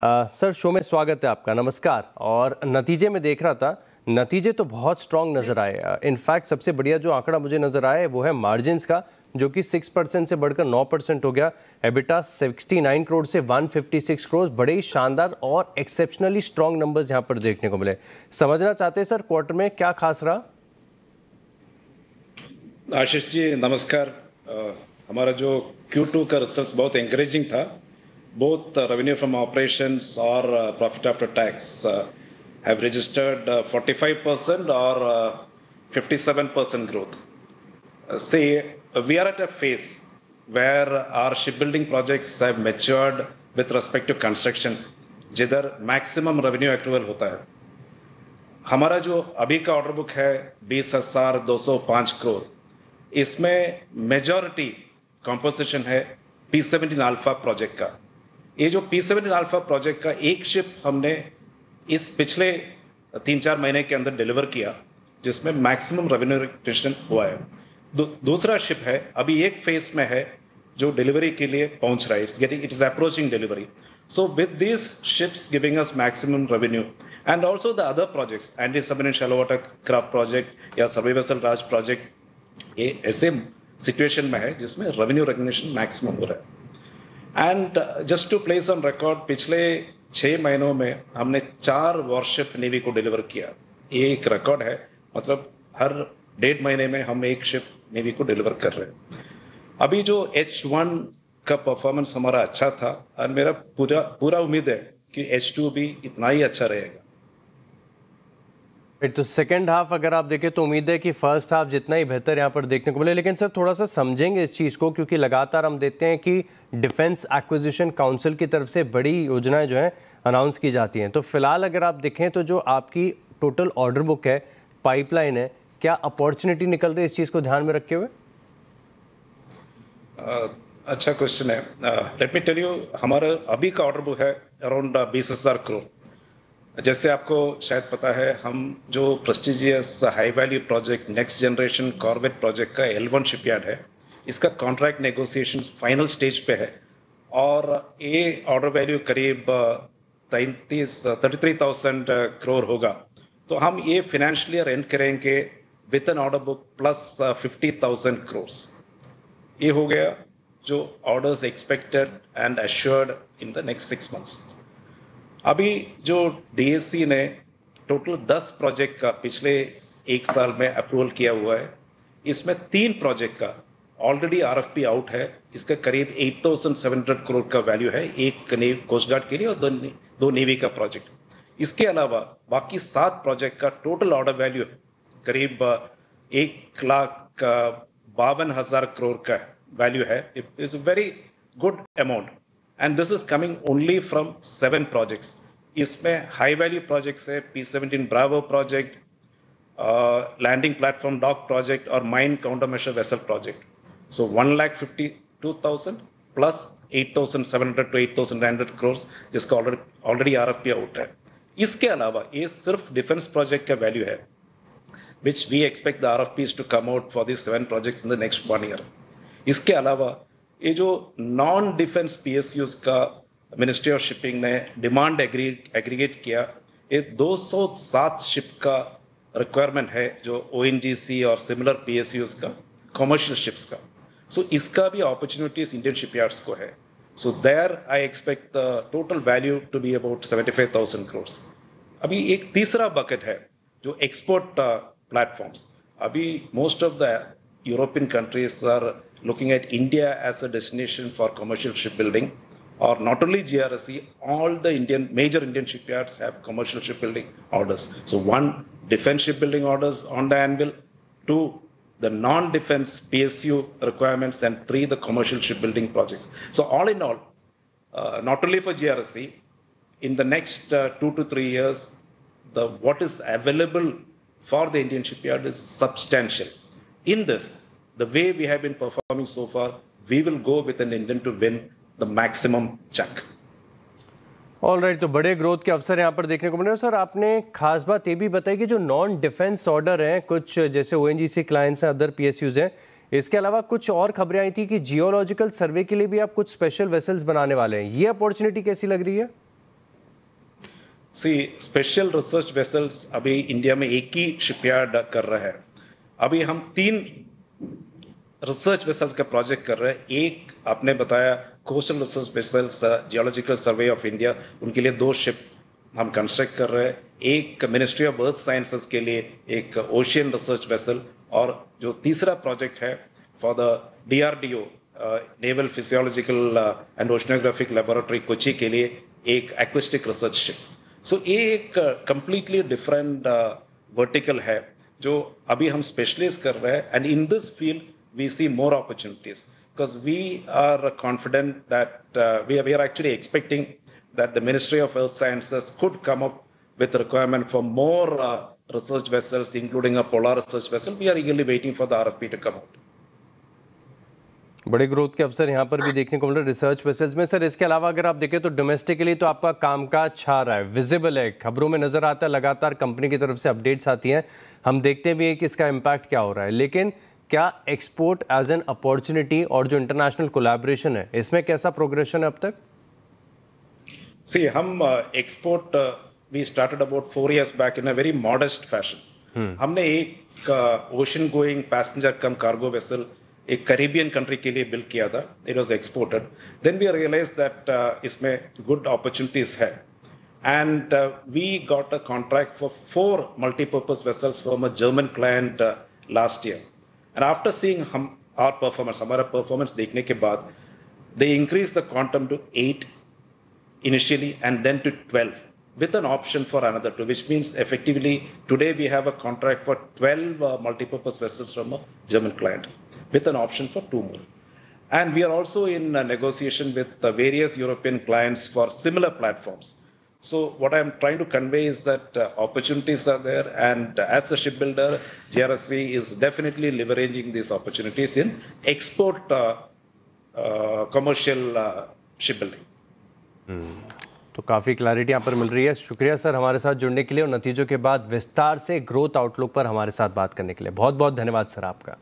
Sir show में स्वागत है आपका। नमस्कार। और नतीजे में देख रहा था, नतीजे तो बहुत स्ट्रांग नज़र आए। इनफैक्ट सबसे बढ़िया जो आंकड़ा मुझे नज़र आया है वो है मार्जिन्स का, जो कि 6% से बढ़कर 9% हो गया। एबिटा 69 करोड़ से 156 करोड़, बड़े ही शानदार और एक्सेप्शनली स्ट्रांग नंबर्स यहाँ पर देखने को मिले। समझना चाहते हैं सर, क्वार्टर में क्या खास रहा? आशीष जी नमस्कार। हमारा जो Q2 का रिजल्ट बहुत एंकरेजिंग था। Both revenue from operations or profit after tax have registered 45% or 57% growth. We are at a phase where our shipbuilding projects have matured with respect to construction, जिधर maximum revenue accrual होता है। हमारा जो अभी का order book है 20,205 करोड़, इसमें majority composition है P17 अल्फा प्रोजेक्ट का। ये जो P17 अल्फा प्रोजेक्ट का एक शिप हमने इस पिछले 3-4 महीने के अंदर डिलीवर किया, जिसमें मैक्सिमम रेवेन्यू रिकग्निशन हुआ है। दूसरा शिप है अभी एक फेज में है जो डिलीवरी के लिए पहुंच रहा है, it is approaching delivery. So with this ships giving us maximum revenue and also the other projects, anti submarine shallow water craft project या सर्वे वेसल राज प्रोजेक्ट, ये ऐसे सिचुएशन में है जिसमें रेवेन्यू रिकग्निशन मैक्सिमम हो रहा है। And just to place on record, पिछले 6 महीनों में हमने 4 वॉरशिप नेवी को डिलीवर किया। ये एक रिकॉर्ड है, मतलब हर 1.5 महीने में हम एक शिप नेवी को डिलीवर कर रहे हैं। अभी जो H1 का परफॉर्मेंस हमारा अच्छा था और मेरा पूरा उम्मीद है कि H2 भी इतना ही अच्छा रहेगा। तो सेकेंड हाफ अगर आप देखें तो उम्मीद है कि फर्स्ट हाफ जितना ही बेहतर यहाँ पर देखने को मिले। लेकिन सर थोड़ा सा समझेंगे इस चीज़ को, क्योंकि लगातार हम देखते हैं कि डिफेंस एक्विजिशन काउंसिल की तरफ से बड़ी योजनाएं जो हैं अनाउंस की जाती हैं। तो फिलहाल अगर आप देखें तो जो आपकी टोटल ऑर्डर बुक है, पाइपलाइन है, क्या अपॉर्चुनिटी निकल रही है इस चीज़ को ध्यान में रखे हुए? अच्छा क्वेश्चन है। लेट मी टेल यू, हमारा अभी का ऑर्डर बुक है अराउंड 20,000 करोड़। जैसे आपको शायद पता है, हम जो prestigious high value project next generation corvette project का L1 शिपयार्ड है, इसका कॉन्ट्रैक्ट नेगोशिएशन फाइनल स्टेज पे है और ये ऑर्डर वैल्यू करीब 33,000 करोड़ होगा। तो हम ये फाइनेंशियल ईयर एंड करेंगे with an order book plus 50,000 crore. ये हो गया जो orders expected and assured in the next 6 months. अभी जो DSC ने टोटल 10 प्रोजेक्ट का पिछले 1 साल में अप्रूवल किया हुआ है, इसमें 3 प्रोजेक्ट का ऑलरेडी RFP आउट है। इसका करीब 8,700 करोड़ का वैल्यू है, एक कोस्ट गार्ड के लिए और 2 नेवी का प्रोजेक्ट। इसके अलावा बाकी 7 प्रोजेक्ट का टोटल ऑर्डर वैल्यू करीब 1,52,000 करोड़ का वैल्यू है। It is a very good amount and this is coming only from 7 projects. इसमें हाई वैल्यू प्रोजेक्ट्स है P17 Bravo project, landing platform dock project और mine counter measure vessel project. So 1,52,000 plus 8,700 to 8,900 crore जिसका already RFP out है। इसके अलावा ये सिर्फ defence project का वैल्यू है, which we expect the RFPs to come out for these 7 projects in the next 1 year. इसके अलावा ये जो नॉन डिफेंस PSUs का मिनिस्ट्री ऑफ शिपिंग ने डिमांड एग्रीगेट किया, ये 207 शिप का रिक्वायरमेंट है जो ONGC और सिमिलर PSUs का कॉमर्शियल शिप्स का। सो इसका भी अपॉर्चुनिटीज इंडियन शिपयार्ड्स को है। So there I expect the total value to be about 75,000 crore. अभी एक तीसरा बकेट है जो एक्सपोर्ट प्लेटफॉर्म्स। अभी most of the European countries are looking at India as a destination for commercial shipbuilding, or not only GRSE, all the major Indian shipyards have commercial shipbuilding orders. So 1, defense shipbuilding orders on the anvil, 2, the non-defense PSU requirements, and 3, the commercial shipbuilding projects. So all in all, not only for GRSE, in the next 2 to 3 years, what is available for the Indian shipyard is substantial. In this, the way we have been performing so far, we will go with an intent to win the maximum chunk. All right, तो बड़े growth के अवसर यहाँ पर देखने को मिले। Sir आपने खास बात ये भी बताई कि जो नॉन डिफेंस ऑर्डर हैं, कुछ जैसे ONGC क्लाइंट्स हैं, अदर PSUs हैं, इसके अलावा कुछ और खबरें आई थी कि जियोलॉजिकल सर्वे के लिए भी आप कुछ स्पेशल वेसल्स बनाने वाले हैं। ये अपॉर्चुनिटी कैसी लग रही है? सी स्पेशल रिसर्च वेसल्स अभी इंडिया में एक ही शिपयार्ड कर रहा है। अभी हम 3 रिसर्च वेसल्स का प्रोजेक्ट कर रहे हैं। एक आपने बताया coastal research vessels, geological survey of India, उनके लिए 2 शिप हम कंस्ट्रक्ट कर रहे हैं। एक मिनिस्ट्री ऑफ अर्थ साइंसेस के लिए एक ओशियन रिसर्च वेसल, और जो तीसरा प्रोजेक्ट है for the DRDO naval physiological and oceanographic laboratory Kochi के लिए एक एक्वेस्टिक रिसर्च शिप। सो ये एक कंप्लीटली डिफरेंट वर्टिकल है जो अभी हम स्पेशलाइज कर रहे हैं। And in this field we see more opportunities because we are confident that we are actually expecting that the Ministry of Earth Sciences could come up with a requirement for more research vessels, including a polar research vessel. We are eagerly waiting for the RFP to come out. बड़े growth के अवसर यहाँ पर भी देखने को मिल रहे research vessels में। सर, इसके अलावा अगर आप देखें तो डोमेस्टिकली तो आपका कामकाज छा रहा है, विजिबल है, खबरों में नजर आता है, लगातार कंपनी की तरफ से अपडेट्स आती हैं, हम देखते भी हैं कि इसका इम्पैक्ट क्या हो रहा है। लेकिन क्या एक्सपोर्ट एज एन अपॉर्चुनिटी और जो इंटरनेशनल कोलैबोरेशन है, इसमें कैसा प्रोग्रेशन है अब तक? सी हम export we started about 4 years back in a very modest fashion. हमने एक ocean going passenger cum cargo vessel एक कैरिबियन कंट्री के लिए बिल्ड किया था। It was exported. Then we realise that इसमें गुड अपॉर्चुनिटीज है, and we got a contract for 4 multipurpose vessels from a German client last year. And after seeing our performance, हमारा performance देखने के बाद, they increased the quantum to 8 initially and then to 12 with an option for another 2, which means effectively today we have a contract for 12 multipurpose vessels from a German client with an option for 2 more. And we are also in negotiation with various European clients for similar platforms. So what I'm trying to convey is that opportunities are there, and as a shipbuilder, GRSC is definitely leveraging these opportunities in export commercial shipbuilding. तो काफ़ी clarity यहाँ पर मिल रही है। शुक्रिया sir हमारे साथ जुड़ने के लिए और नतीजों के बाद विस्तार से ग्रोथ आउटलुक पर हमारे साथ बात करने के लिए। बहुत बहुत धन्यवाद सर आपका।